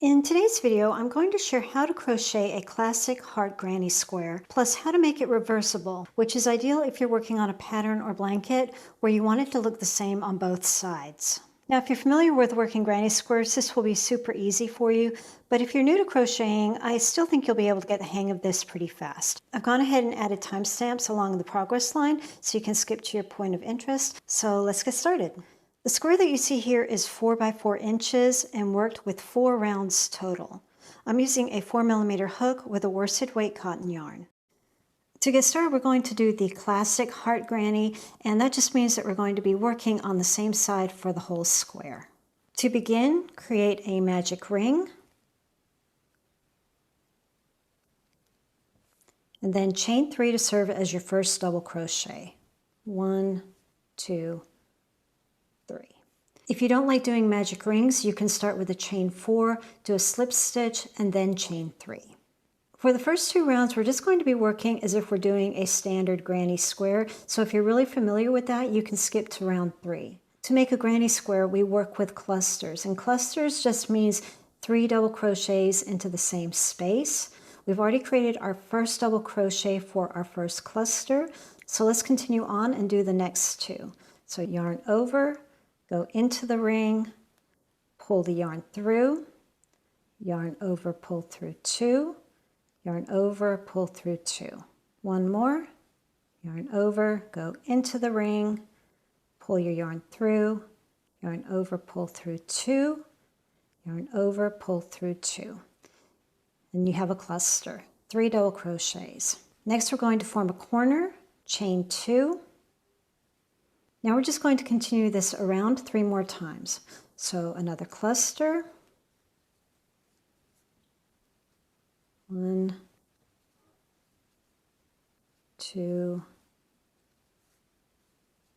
In today's video, I'm going to share how to crochet a classic heart granny square, plus how to make it reversible, which is ideal if you're working on a pattern or blanket where you want it to look the same on both sides. Now, if you're familiar with working granny squares, this will be super easy for you, but if you're new to crocheting, I still think you'll be able to get the hang of this pretty fast. I've gone ahead and added timestamps along the progress line so you can skip to your point of interest, so let's get started. The square that you see here is 4 by 4 inches and worked with 4 rounds total. I'm using a 4mm hook with a worsted weight cotton yarn. To get started, we're going to do the classic heart granny, and that just means that we're going to be working on the same side for the whole square. To begin, create a magic ring, and then chain 3 to serve as your first double crochet. 1, 2, 3. If you don't like doing magic rings, you can start with a chain 4, do a slip stitch, and then chain 3. For the first 2 rounds, we're just going to be working as if we're doing a standard granny square. So if you're really familiar with that, you can skip to round 3. To make a granny square, we work with clusters, and clusters just means 3 double crochets into the same space. We've already created our first double crochet for our first cluster, so let's continue on and do the next 2. So yarn over, go into the ring, pull the yarn through, yarn over, pull through 2, yarn over, pull through 2. One more, yarn over, go into the ring, pull your yarn through, yarn over, pull through 2, yarn over, pull through 2. And you have a cluster, 3 double crochets. Next, we're going to form a corner, chain 2. Now we're just going to continue this around 3 more times. So another cluster. 1, 2,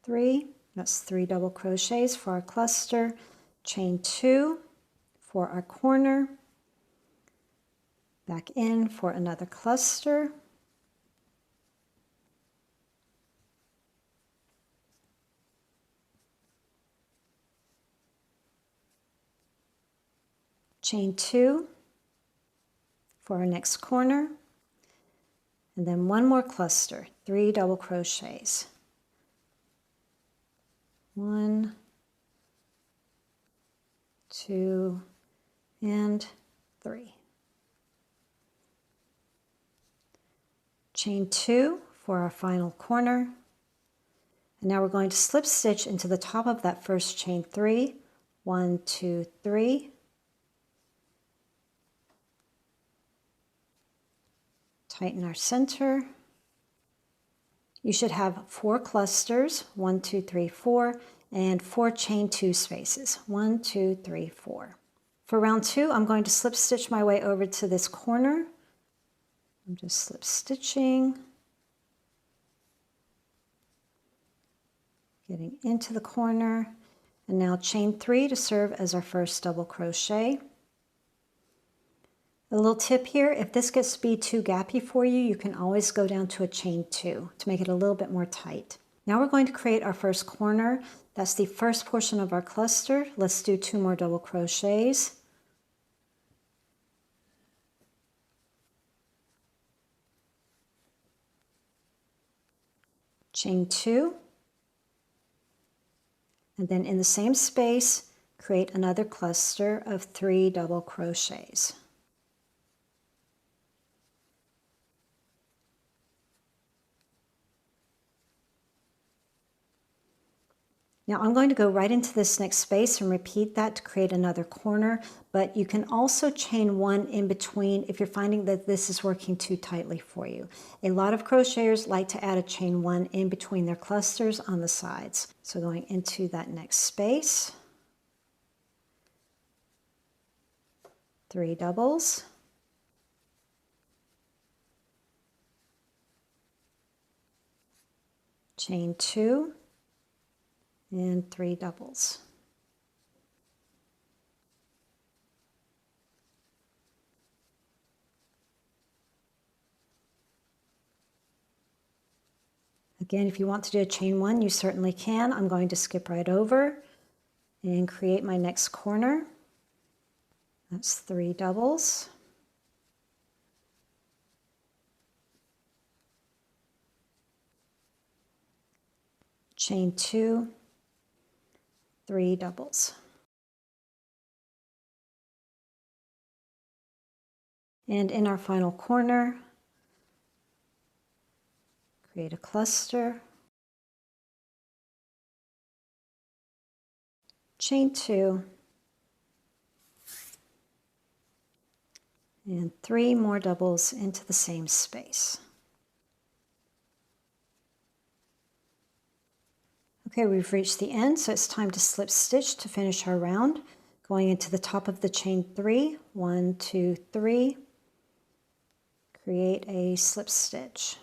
3. That's 3 double crochets for our cluster. Chain 2 for our corner. Back in for another cluster. Chain 2 for our next corner, and then 1 more cluster, 3 double crochets. 1, 2, and 3. Chain 2 for our final corner, and now we're going to slip stitch into the top of that first chain 3. 1, 2, 3. Tighten our center. You should have 4 clusters, 1, 2, 3, 4, and 4 chain 2 spaces, 1, 2, 3, 4. For round 2, I'm going to slip stitch my way over to this corner. I'm just slip stitching, getting into the corner, and now chain 3 to serve as our first double crochet. A little tip here, if this gets to be too gappy for you, you can always go down to a chain 2 to make it a little bit more tight. Now we're going to create our first corner. That's the first portion of our cluster. Let's do 2 more double crochets. Chain 2. And then in the same space, create another cluster of 3 double crochets. Now I'm going to go right into this next space and repeat that to create another corner, but you can also chain 1 in between if you're finding that this is working too tightly for you. A lot of crocheters like to add a chain 1 in between their clusters on the sides. So going into that next space, 3 doubles, chain 2, and 3 doubles. Again, if you want to do a chain 1, you certainly can. I'm going to skip right over and create my next corner. That's 3 doubles. Chain 2, 3 doubles. And in our final corner, create a cluster, chain 2, and 3 more doubles into the same space. Okay, we've reached the end, so it's time to slip stitch to finish our round. Going into the top of the chain 3, 1, 2, 3, create a slip stitch.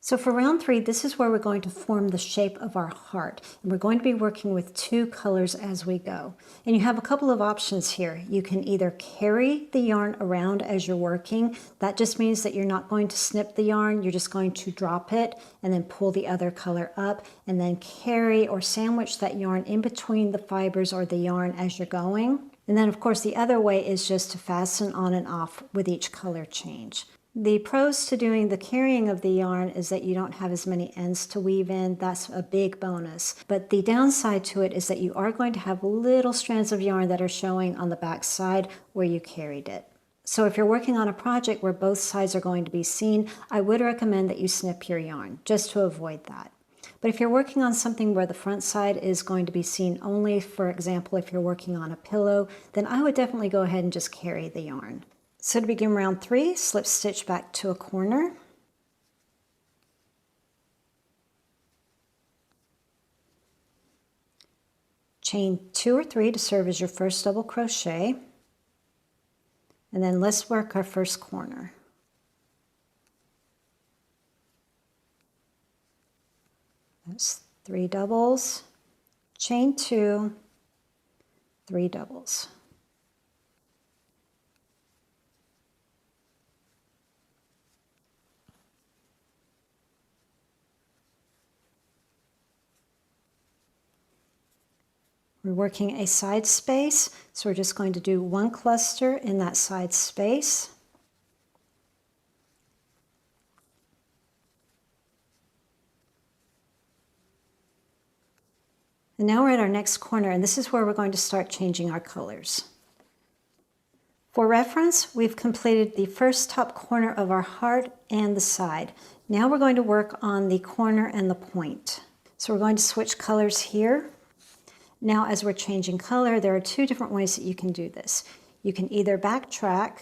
So for round 3, this is where we're going to form the shape of our heart. And we're going to be working with 2 colors as we go. And you have a couple of options here. You can either carry the yarn around as you're working. That just means that you're not going to snip the yarn. You're just going to drop it and then pull the other color up and then carry or sandwich that yarn in between the fibers or the yarn as you're going. And then of course the other way is just to fasten on and off with each color change. The pros to doing the carrying of the yarn is that you don't have as many ends to weave in. That's a big bonus. But the downside to it is that you are going to have little strands of yarn that are showing on the back side where you carried it. So if you're working on a project where both sides are going to be seen, I would recommend that you snip your yarn just to avoid that. But if you're working on something where the front side is going to be seen only, for example, if you're working on a pillow, then I would definitely go ahead and just carry the yarn. So to begin round 3, slip stitch back to a corner. Chain 2 or 3 to serve as your first double crochet. And then let's work our first corner. That's 3 doubles, chain 2, 3 doubles. We're working a side space, so we're just going to do 1 cluster in that side space. And now we're at our next corner, and this is where we're going to start changing our colors. For reference, we've completed the first top corner of our heart and the side. Now we're going to work on the corner and the point. So we're going to switch colors here. Now as we're changing color, there are 2 different ways that you can do this. You can either backtrack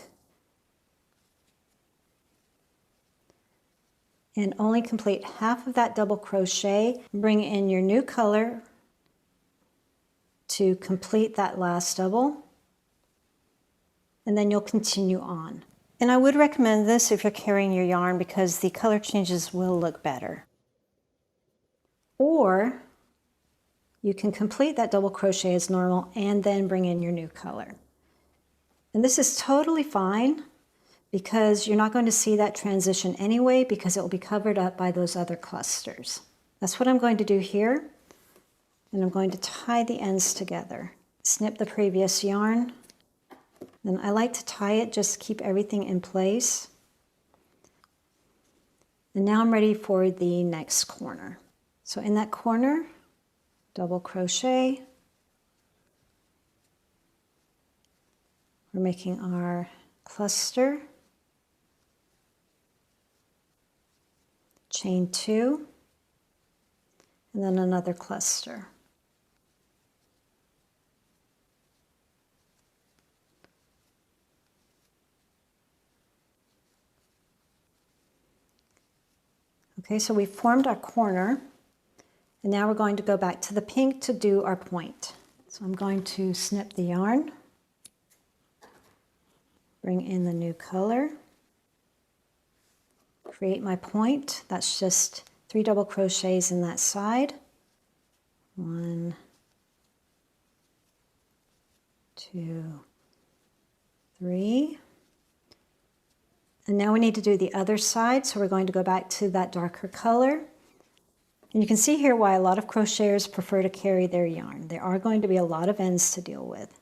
and only complete half of that double crochet, bring in your new color to complete that last double, and then you'll continue on. And I would recommend this if you're carrying your yarn because the color changes will look better. Or you can complete that double crochet as normal and then bring in your new color. And this is totally fine because you're not going to see that transition anyway because it will be covered up by those other clusters. That's what I'm going to do here. And I'm going to tie the ends together. Snip the previous yarn. Then I like to tie it just to keep everything in place. And now I'm ready for the next corner. So in that corner, double crochet. We're making our cluster, chain 2, and then another cluster. Okay, so we formed our corner. And now we're going to go back to the pink to do our point. So I'm going to snip the yarn, bring in the new color, create my point. That's just 3 double crochets in that side. 1, 2, 3. And now we need to do the other side, so we're going to go back to that darker color. And you can see here why a lot of crocheters prefer to carry their yarn. There are going to be a lot of ends to deal with.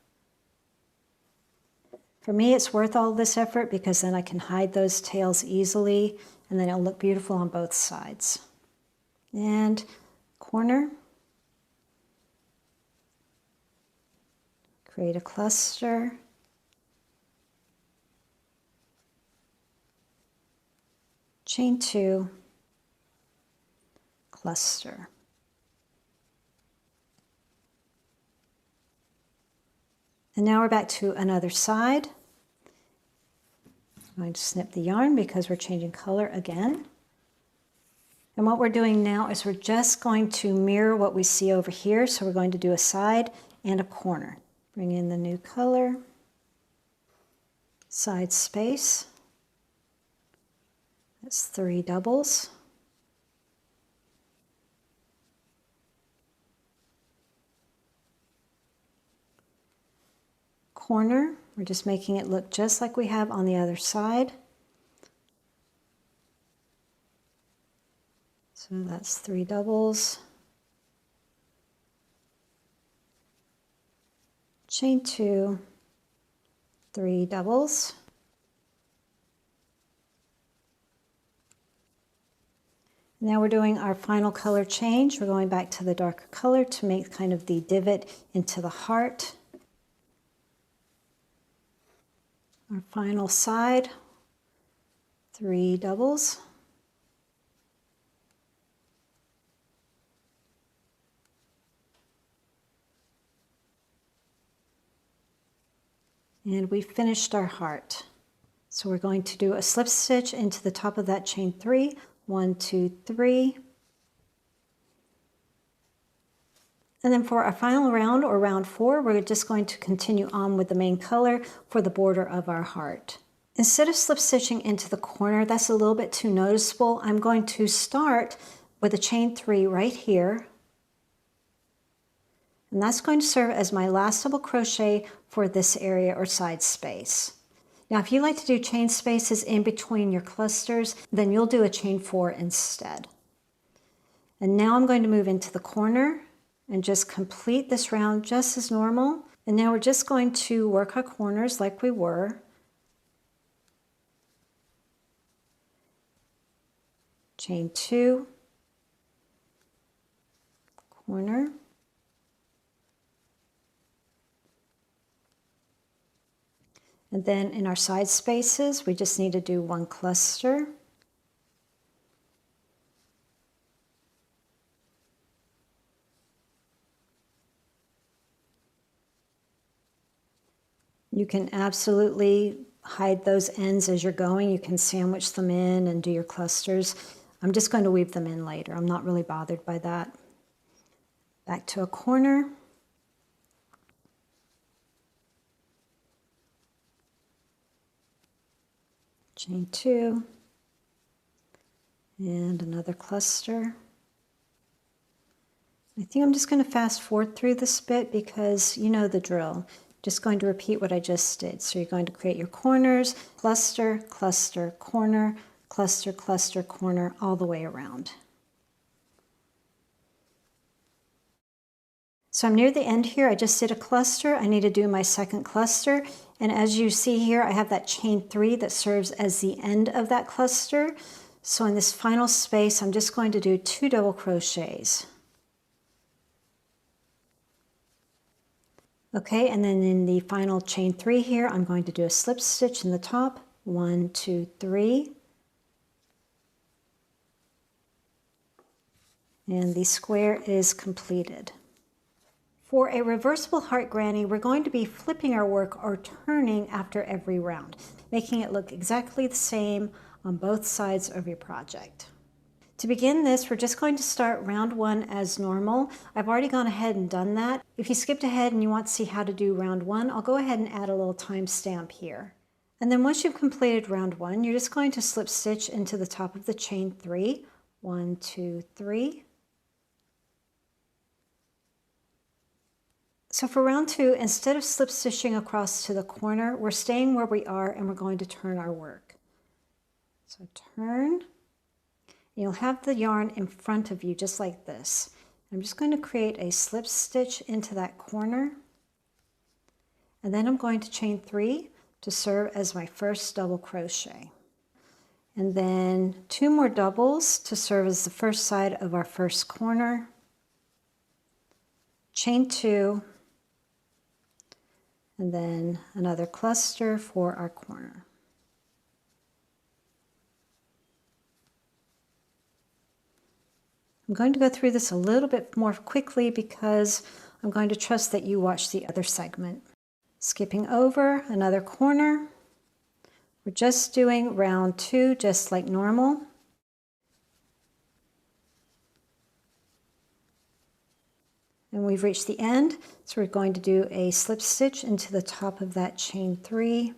For me, it's worth all this effort because then I can hide those tails easily and then it'll look beautiful on both sides. And corner, create a cluster, chain 2, cluster. And now we're back to another side. I'm going to snip the yarn because we're changing color again. And what we're doing now is we're just going to mirror what we see over here. So we're going to do a side and a corner. Bring in the new color, side space. That's 3 doubles. Corner, we're just making it look just like we have on the other side. So that's 3 doubles. Chain 2, 3 doubles. Now we're doing our final color change. We're going back to the darker color to make kind of the divot into the heart. Our final side, 3 doubles. And we finished our heart. So we're going to do a slip stitch into the top of that chain 3, 1, 2, 3. And then for our final round, or round 4, we're just going to continue on with the main color for the border of our heart. Instead of slip stitching into the corner, that's a little bit too noticeable, I'm going to start with a chain 3 right here. And that's going to serve as my last double crochet for this area or side space. Now, if you like to do chain spaces in between your clusters, then you'll do a chain 4 instead. And now I'm going to move into the corner and just complete this round just as normal. And now we're just going to work our corners like we were. Chain 2, corner, and then in our side spaces, we just need to do 1 cluster. You can absolutely hide those ends as you're going. You can sandwich them in and do your clusters. I'm just going to weave them in later. I'm not really bothered by that. Back to a corner. Chain 2. And another cluster. I think I'm just going to fast forward through this bit because you know the drill. Just going to repeat what I just did. So you're going to create your corners, cluster, cluster, corner, cluster, cluster, corner, all the way around. So I'm near the end here. I just did a cluster. I need to do my second cluster. And as you see here, I have that chain 3 that serves as the end of that cluster. So in this final space, I'm just going to do 2 double crochets. Okay, and then in the final chain 3 here, I'm going to do a slip stitch in the top, 1, 2, 3. And the square is completed. For a reversible heart granny, we're going to be flipping our work or turning after every round, making it look exactly the same on both sides of your project. To begin this, we're just going to start round 1 as normal. I've already gone ahead and done that. If you skipped ahead and you want to see how to do round 1, I'll go ahead and add a little timestamp here. And then once you've completed round 1, you're just going to slip stitch into the top of the chain 3, 1, 2, 3. So for round 2, instead of slip stitching across to the corner, we're staying where we are and we're going to turn our work. So turn. You'll have the yarn in front of you just like this. I'm just going to create a slip stitch into that corner. And then I'm going to chain 3, to serve as my first double crochet. And then 2 more doubles to serve as the first side of our first corner. Chain 2, and then another cluster for our corner. I'm going to go through this a little bit more quickly because I'm going to trust that you watch the other segment. Skipping over another corner. We're just doing round 2 just like normal. And we've reached the end, so we're going to do a slip stitch into the top of that chain 3.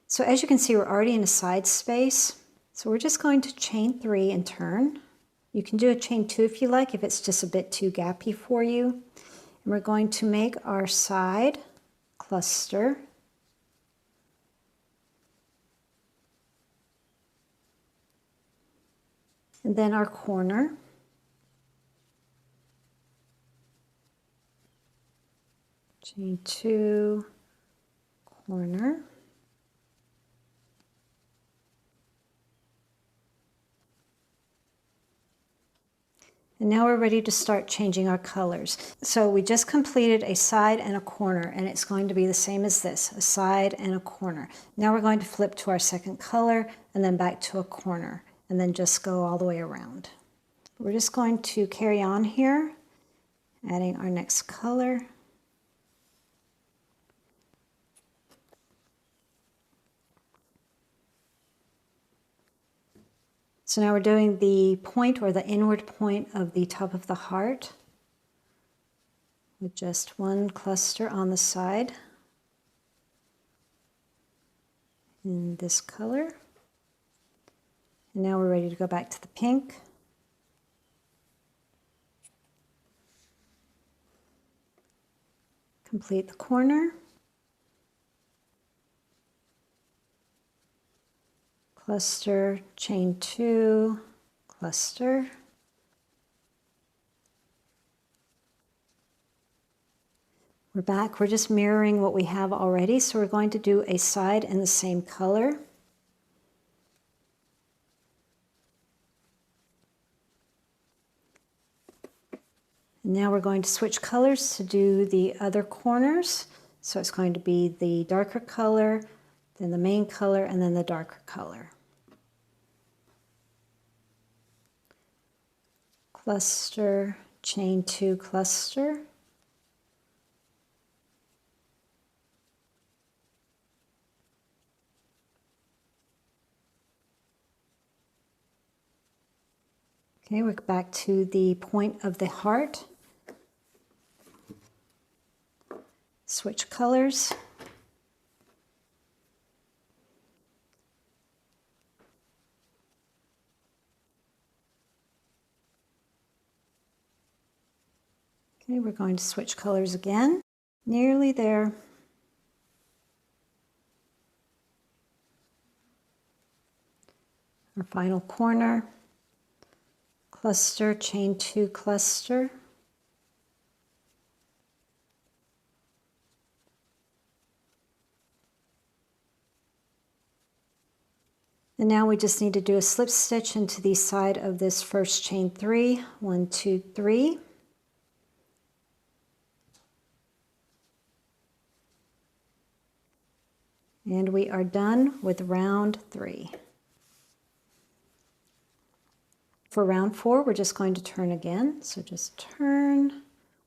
So as you can see, we're already in a side space. So we're just going to chain 3 and turn. You can do a chain 2 if you like, if it's just a bit too gappy for you. And we're going to make our side cluster. And then our corner. Chain 2, corner. And now we're ready to start changing our colors. So we just completed a side and a corner, and it's going to be the same as this, a side and a corner. Now we're going to flip to our second color and then back to a corner, and then just go all the way around. We're just going to carry on here, adding our next color. So now we're doing the point or the inward point of the top of the heart with just one cluster on the side in this color. And now we're ready to go back to the pink. Complete the corner. Cluster, chain 2, cluster. We're back, we're just mirroring what we have already, so we're going to do a side in the same color. And now we're going to switch colors to do the other corners. So it's going to be the darker color, then the main color, and then the darker color. Cluster, chain 2, cluster. Okay, we're back to the point of the heart. Switch colors. Okay, we're going to switch colors again. Nearly there. Our final corner. Cluster, chain 2, cluster. And now we just need to do a slip stitch into the side of this first chain 3. 1, 2, 3. And we are done with round 3. For round 4, we're just going to turn again. So just turn.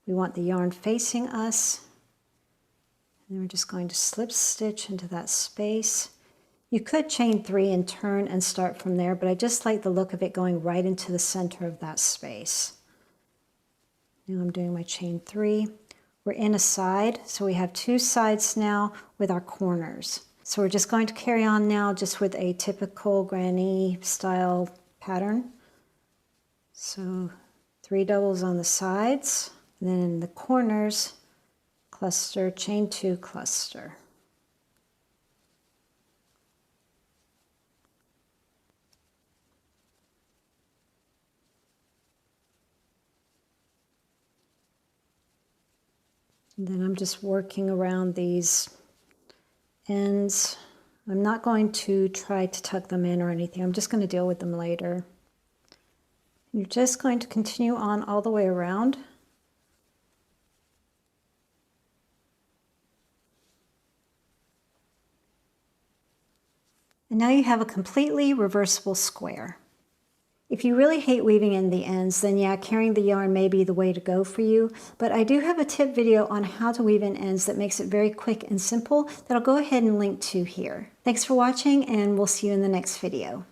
We want the yarn facing us. And we're just going to slip stitch into that space. You could chain 3 and turn and start from there, but I just like the look of it going right into the center of that space. Now I'm doing my chain 3. We're in a side, so we have 2 sides now with our corners. So we're just going to carry on now just with a typical granny style pattern. So 3 doubles on the sides, and then in the corners, cluster, chain 2, cluster. And then I'm just working around these ends. I'm not going to try to tuck them in or anything. I'm just going to deal with them later. You're just going to continue on all the way around. And now you have a completely reversible square. If you really hate weaving in the ends, then yeah, carrying the yarn may be the way to go for you. But I do have a tip video on how to weave in ends that makes it very quick and simple that I'll go ahead and link to here. Thanks for watching, and we'll see you in the next video.